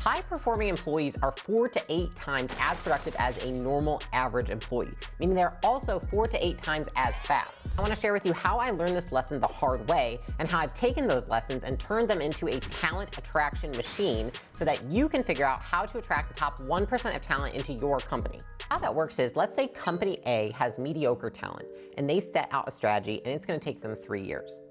High-performing employees are 4 to 8 times as productive as a normal average employee, meaning they're also 4 to 8 times as fast. I want to share with you how I learned this lesson the hard way and how I've taken those lessons and turned them into a talent attraction machine so that you can figure out how to attract the top 1% of talent into your company. How that works is, let's say company A has mediocre talent and they set out a strategy and it's going to take them 3 years.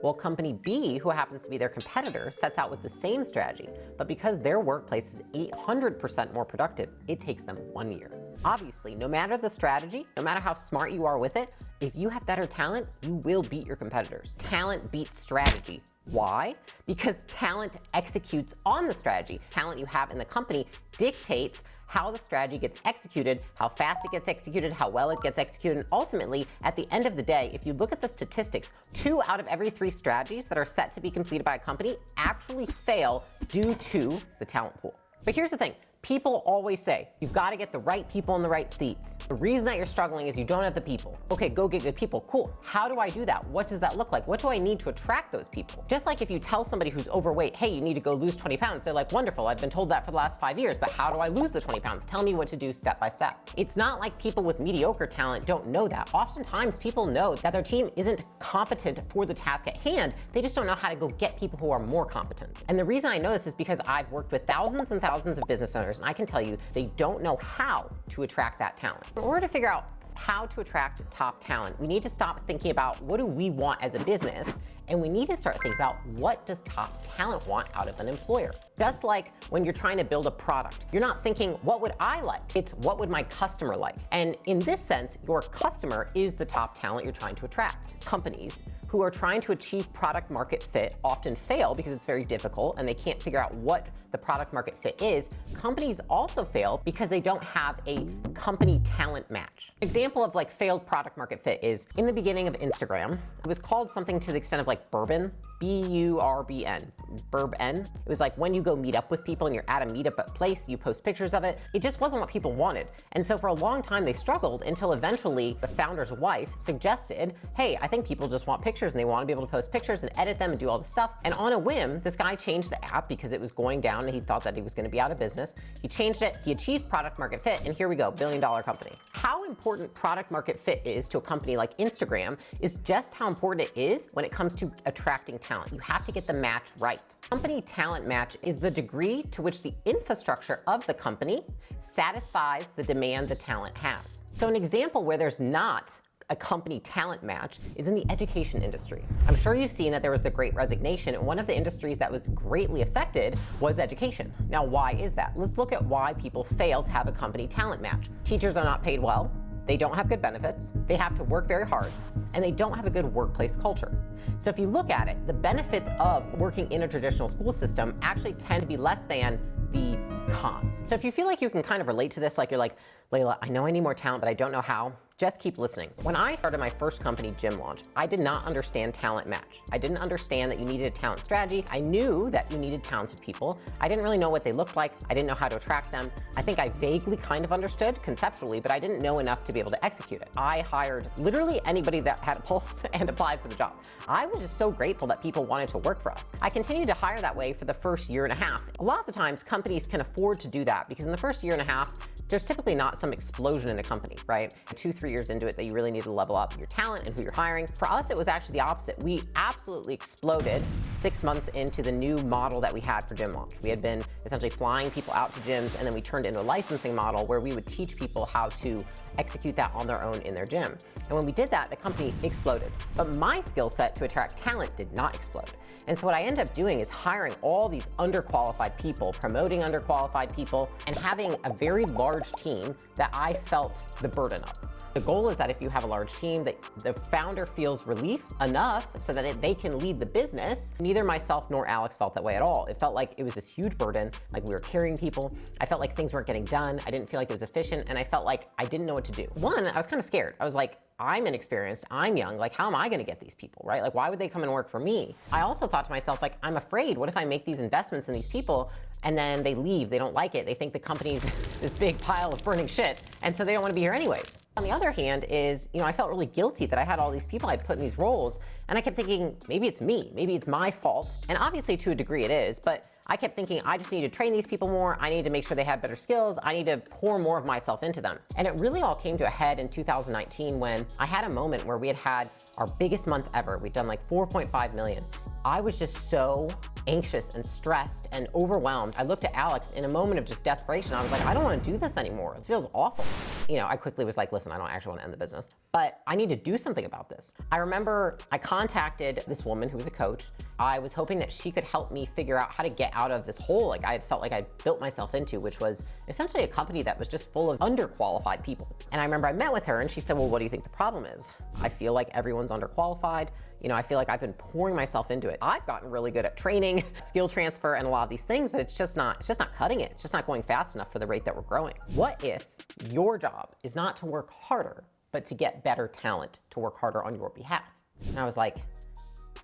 Well, company B, who happens to be their competitor, sets out with the same strategy, but because their workplace is 800% more productive, it takes them 1 year. Obviously, no matter the strategy, no matter how smart you are with it, if you have better talent, you will beat your competitors. Talent beats strategy. Why? Because talent executes on the strategy. Talent you have in the company dictates how the strategy gets executed, how fast it gets executed, how well it gets executed, and ultimately, at the end of the day, if you look at the statistics, 2 out of every 3 strategies that are set to be completed by a company actually fail due to the talent pool. But here's the thing. People always say, you've got to get the right people in the right seats. The reason that you're struggling is you don't have the people. Okay, go get good people. Cool. How do I do that? What does that look like? What do I need to attract those people? Just like if you tell somebody who's overweight, hey, you need to go lose 20 pounds. They're like, wonderful. I've been told that for the last 5 years, but how do I lose the 20 pounds? Tell me what to do step by step. It's not like people with mediocre talent don't know that. Oftentimes people know that their team isn't competent for the task at hand. They just don't know how to go get people who are more competent. And the reason I know this is because I've worked with thousands and thousands of business owners, and I can tell you they don't know how to attract that talent. In order to figure out how to attract top talent, we need to stop thinking about what do we want as a business, and we need to start thinking about what does top talent want out of an employer. Just like when you're trying to build a product, you're not thinking, what would I like? It's what would my customer like? And in this sense, your customer is the top talent you're trying to attract. Companies who are trying to achieve product market fit often fail because it's very difficult and they can't figure out what the product market fit is. Companies also fail because they don't have a company talent match. Example of like failed product market fit is in the beginning of Instagram, it was called something to the extent of like Bourbon, B-U-R-B-N, Burb-N. It was like when you go meet up with people and you're at a meetup place, you post pictures of it. It just wasn't what people wanted. And so for a long time they struggled until eventually the founder's wife suggested, hey, I think people just want pictures and they want to be able to post pictures and edit them and do all this stuff. And on a whim, this guy changed the app because it was going down and he thought that he was going to be out of business. He changed it, he achieved product market fit, and here we go, billion-dollar company. How important product market fit is to a company like Instagram is just how important it is when it comes to attracting talent. You have to get the match right. Company talent match is the degree to which the infrastructure of the company satisfies the demand the talent has. So an example where there's not a company talent match is in the education industry. I'm sure you've seen that there was the Great Resignation, and one of the industries that was greatly affected was education. Now, why is that? Let's look at why people fail to have a company talent match. Teachers are not paid well, they don't have good benefits, they have to work very hard, and they don't have a good workplace culture. So if you look at it, the benefits of working in a traditional school system actually tend to be less than the cons. So if you feel like you can kind of relate to this, like you're like, Layla, I know I need more talent, but I don't know how, just keep listening. When I started my first company, Gym Launch, I did not understand talent match. I didn't understand that you needed a talent strategy. I knew that you needed talented people. I didn't really know what they looked like. I didn't know how to attract them. I think I vaguely kind of understood conceptually, but I didn't know enough to be able to execute it. I hired literally anybody that had a pulse and applied for the job. I was just so grateful that people wanted to work for us. I continued to hire that way for the first year and a half. A lot of the times companies can afford to do that because in the first year and a half, there's typically not some explosion in a company, right? 2-3 years into it that you really need to level up your talent and who you're hiring. For us, it was actually the opposite. We absolutely exploded 6 months into the new model that we had for Gym Launch. We had been essentially flying people out to gyms, and then we turned into a licensing model where we would teach people how to execute that on their own in their gym. And when we did that, the company exploded. But my skill set to attract talent did not explode. And so what I ended up doing is hiring all these underqualified people, promoting underqualified people, and having a very large team that I felt the burden of. The goal is that if you have a large team, that the founder feels relief enough so that they can lead the business. Neither myself nor Alex felt that way at all. It felt like it was this huge burden, like we were carrying people. I felt like things weren't getting done. I didn't feel like it was efficient, and I felt like I didn't know what to do. One, I was kind of scared. I was like, I'm inexperienced, I'm young, like how am I gonna get these people, right? Like why would they come and work for me? I also thought to myself, like, I'm afraid, what if I make these investments in these people and then they leave, they don't like it, they think the company's this big pile of burning shit, and so they don't wanna be here anyways. On the other hand is, I felt really guilty that I had all these people I'd put in these roles, And I kept thinking, maybe it's me, maybe it's my fault. And obviously to a degree it is, but I kept thinking I just need to train these people more. I need to make sure they had better skills. I need to pour more of myself into them. And it really all came to a head in 2019 when I had a moment where we had our biggest month ever. We'd done like 4.5 million. I was just so anxious and stressed and overwhelmed. I looked at Alex in a moment of just desperation. I was like, I don't want to do this anymore. It feels awful. You know, I quickly was like, listen, I don't actually want to end the business, but I need to do something about this. I remember I contacted this woman who was a coach. I was hoping that she could help me figure out how to get out of this hole like I had felt like I'd built myself into, which was essentially a company that was just full of underqualified people. And I remember I met with her and she said, well, what do you think the problem is? I feel like everyone's underqualified. You know, I feel like I've been pouring myself into it. I've gotten really good at training, skill transfer, and a lot of these things, but it's just not cutting it. It's just not going fast enough for the rate that we're growing. What if your job is not to work harder, but to get better talent to work harder on your behalf? And I was like,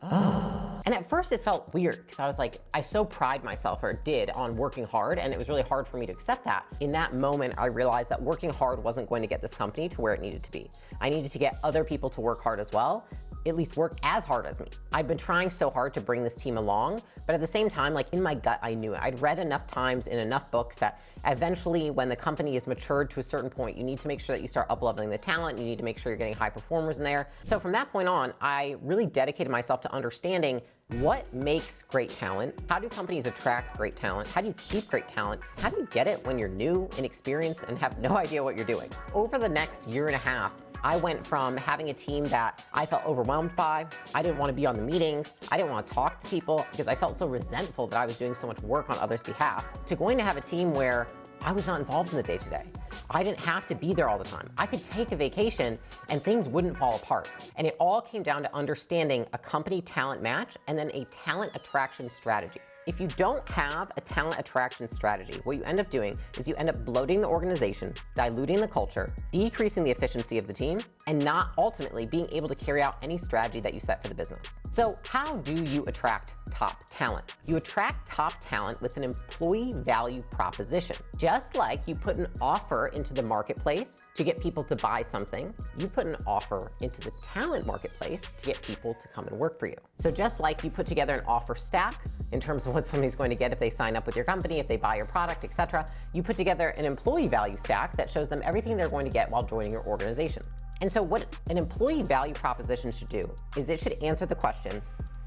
oh. And at first it felt weird because I was like, I so pride myself, or did, on working hard, and it was really hard for me to accept that. In that moment, I realized that working hard wasn't going to get this company to where it needed to be. I needed to get other people to work hard as well, at least work as hard as me. I've been trying so hard to bring this team along, but at the same time, like in my gut, I knew it. I'd read enough times in enough books that eventually when the company is matured to a certain point, you need to make sure that you start up-leveling the talent. You need to make sure you're getting high performers in there. So from that point on, I really dedicated myself to understanding what makes great talent. How do companies attract great talent? How do you keep great talent? How do you get it when you're new, inexperienced, and have no idea what you're doing? Over the next year and a half, I went from having a team that I felt overwhelmed by. I didn't want to be on the meetings. I didn't want to talk to people because I felt so resentful that I was doing so much work on others' behalf, to going to have a team where I was not involved in the day-to-day. I didn't have to be there all the time. I could take a vacation and things wouldn't fall apart. And it all came down to understanding a company talent match and then a talent attraction strategy. If you don't have a talent attraction strategy, what you end up doing is you end up bloating the organization, diluting the culture, decreasing the efficiency of the team, and not ultimately being able to carry out any strategy that you set for the business. So how do you attract top talent? You attract top talent with an employee value proposition. Just like you put an offer into the marketplace to get people to buy something, you put an offer into the talent marketplace to get people to come and work for you. So just like you put together an offer stack in terms of what somebody's going to get if they sign up with your company, if they buy your product, etc., you put together an employee value stack that shows them everything they're going to get while joining your organization. And so what an employee value proposition should do is it should answer the question,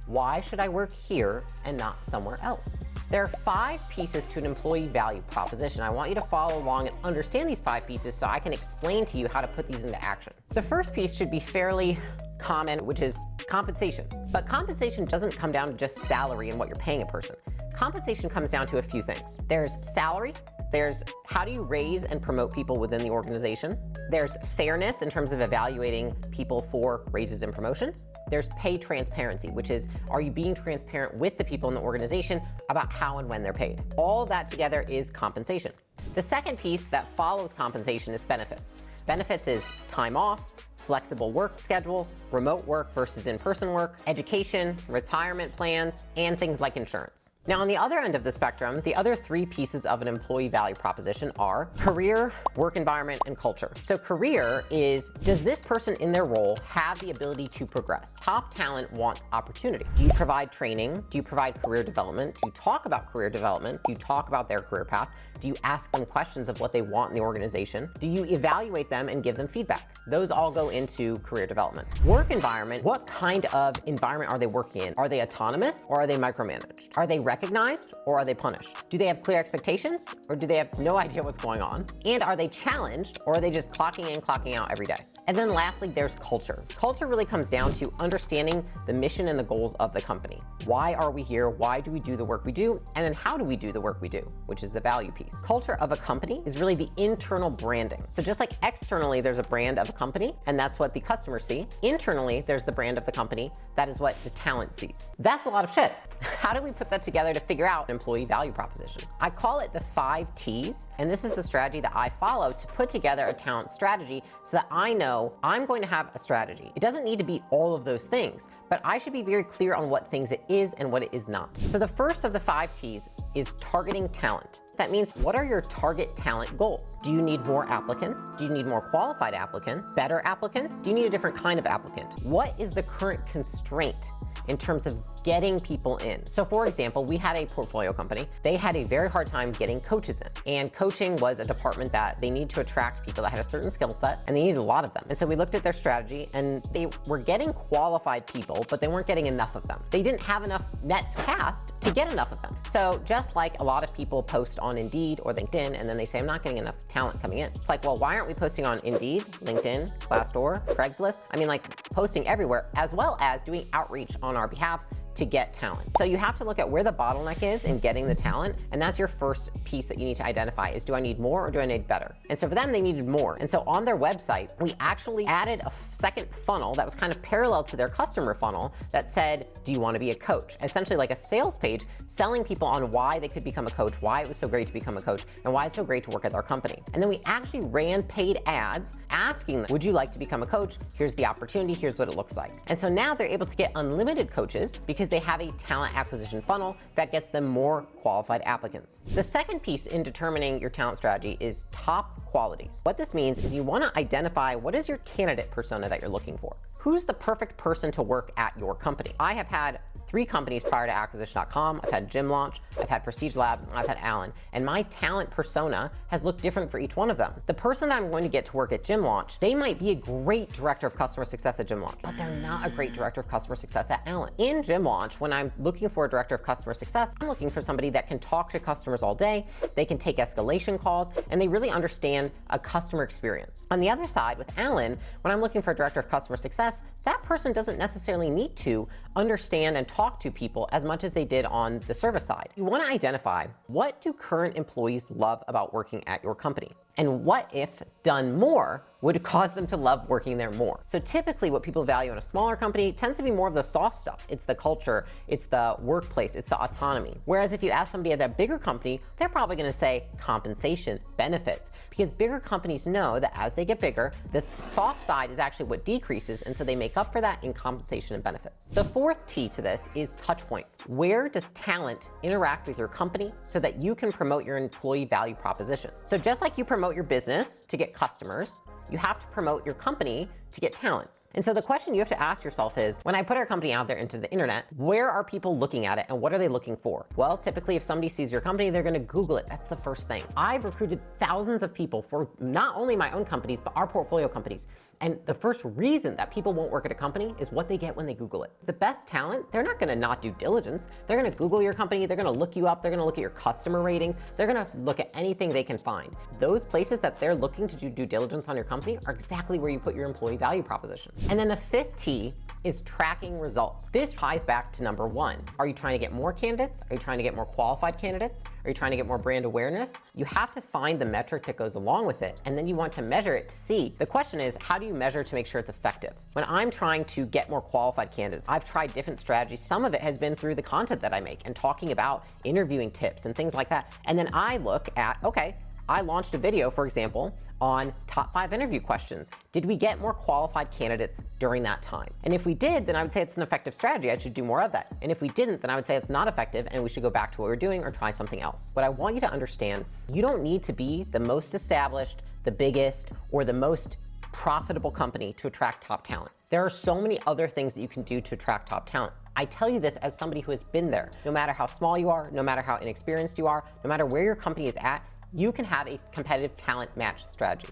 why should I work here and not somewhere else? There are 5 pieces to an employee value proposition. I want you to follow along and understand these 5 pieces so I can explain to you how to put these into action. The first piece should be fairly common, which is compensation. But compensation doesn't come down to just salary and what you're paying a person. Compensation comes down to a few things. There's salary. There's how do you raise and promote people within the organization. There's fairness in terms of evaluating people for raises and promotions. There's pay transparency, which is, are you being transparent with the people in the organization about how and when they're paid? All that together is compensation. The second piece that follows compensation is benefits. Benefits is time off, flexible work schedule, remote work versus in-person work, education, retirement plans, and things like insurance. Now, on the other end of the spectrum, the other 3 pieces of an employee value proposition are career, work environment, and culture. So career is, does this person in their role have the ability to progress? Top talent wants opportunity. Do you provide training? Do you provide career development? Do you talk about career development? Do you talk about their career path? Do you ask them questions of what they want in the organization? Do you evaluate them and give them feedback? Those all go into career development. Work environment, what kind of environment are they working in? Are they autonomous or are they micromanaged? Are they recognized or are they punished? Do they have clear expectations or do they have no idea what's going on? And are they challenged or are they just clocking in, clocking out every day? And then lastly, there's culture. Culture really comes down to understanding the mission and the goals of the company. Why are we here? Why do we do the work we do? And then how do we do the work we do, which is the value piece. Culture of a company is really the internal branding. So just like externally, there's a brand of a company, and that's what the customers see. Internally, there's the brand of the company. That is what the talent sees. That's a lot of shit. How do we put that together to figure out an employee value proposition? I call it the 5 T's, and this is the strategy that I follow to put together a talent strategy so that I know I'm going to have a strategy. It doesn't need to be all of those things, but I should be very clear on what things it is and what it is not. So the first of the 5 T's is targeting talent. That means, what are your target talent goals? Do you need more applicants? Do you need more qualified applicants? Better applicants? Do you need a different kind of applicant? What is the current constraint in terms of getting people in? So for example, we had a portfolio company. They had a very hard time getting coaches in. And coaching was a department that they need to attract people that had a certain skill set, and they needed a lot of them. And so we looked at their strategy, and they were getting qualified people, but they weren't getting enough of them. They didn't have enough nets cast to get enough of them. So just like a lot of people post on Indeed or LinkedIn, and then they say, I'm not getting enough talent coming in. It's like, well, why aren't we posting on Indeed, LinkedIn, Glassdoor, Craigslist? I mean, like, posting everywhere, as well as doing outreach on our behalf to get talent. So you have to look at where the bottleneck is in getting the talent, and that's your first piece that you need to identify is, do I need more or do I need better? And so for them, they needed more. And so on their website, we actually added a second funnel that was kind of parallel to their customer funnel that said, do you want to be a coach? Essentially like a sales page selling people on why they could become a coach, why it was so great to become a coach, and why it's so great to work at our company. And then we actually ran paid ads asking them, would you like to become a coach? Here's the opportunity, here's what it looks like. And so now they're able to get unlimited coaches because they have a talent acquisition funnel that gets them more qualified applicants. The second piece in determining your talent strategy is top qualities. What this means is you want to identify what is your candidate persona that you're looking for. Who's the perfect person to work at your company? I have had 3 companies prior to acquisition.com. I've had Gym Launch, I've had Prestige Labs, and I've had Allen. And my talent persona has looked different for each one of them. The person I'm going to get to work at Gym Launch, they might be a great director of customer success at Gym Launch, but they're not a great director of customer success at Allen. In Gym Launch, when I'm looking for a director of customer success, I'm looking for somebody that can talk to customers all day, they can take escalation calls, and they really understand a customer experience. On the other side, with Allen, when I'm looking for a director of customer success, that person doesn't necessarily need to understand and talk to people as much as they did on the service side. You want to identify, what do current employees love about working at your company? And what, if done more, would cause them to love working there more? So typically what people value in a smaller company tends to be more of the soft stuff. It's the culture, it's the workplace, it's the autonomy. Whereas if you ask somebody at a bigger company, they're probably gonna say compensation, benefits, because bigger companies know that as they get bigger, the soft side is actually what decreases, and so they make up for that in compensation and benefits. The fourth T to this is touch points. Where does talent interact with your company so that you can promote your employee value proposition? So just like you promote your business to get customers, you have to promote your company to get talent. And so the question you have to ask yourself is, when I put our company out there into the internet, where are people looking at it and what are they looking for? Well, typically if somebody sees your company, they're gonna Google it. That's the first thing. I've recruited thousands of people for not only my own companies, but our portfolio companies. And the first reason that people won't work at a company is what they get when they Google it. The best talent, they're not gonna not do diligence. They're gonna Google your company, they're gonna look you up, they're gonna look at your customer ratings, they're gonna look at anything they can find. Those places that they're looking to do due diligence on your company are exactly where you put your employee value proposition. And then the fifth T is tracking results. This ties back to number 1. Are you trying to get more candidates? Are you trying to get more qualified candidates? Are you trying to get more brand awareness? You have to find the metric that goes along with it, and then you want to measure it to see. The question is, how do you measure to make sure it's effective? When I'm trying to get more qualified candidates, I've tried different strategies. Some of it has been through the content that I make and talking about interviewing tips and things like that. And then I look at, okay, I launched a video, for example, on top 5 interview questions. Did we get more qualified candidates during that time? And if we did, then I would say it's an effective strategy. I should do more of that. And if we didn't, then I would say it's not effective and we should go back to what we're doing or try something else. But I want you to understand, you don't need to be the most established, the biggest, or the most profitable company to attract top talent. There are so many other things that you can do to attract top talent. I tell you this as somebody who has been there. No matter how small you are, no matter how inexperienced you are, no matter where your company is at, you can have a competitive talent match strategy.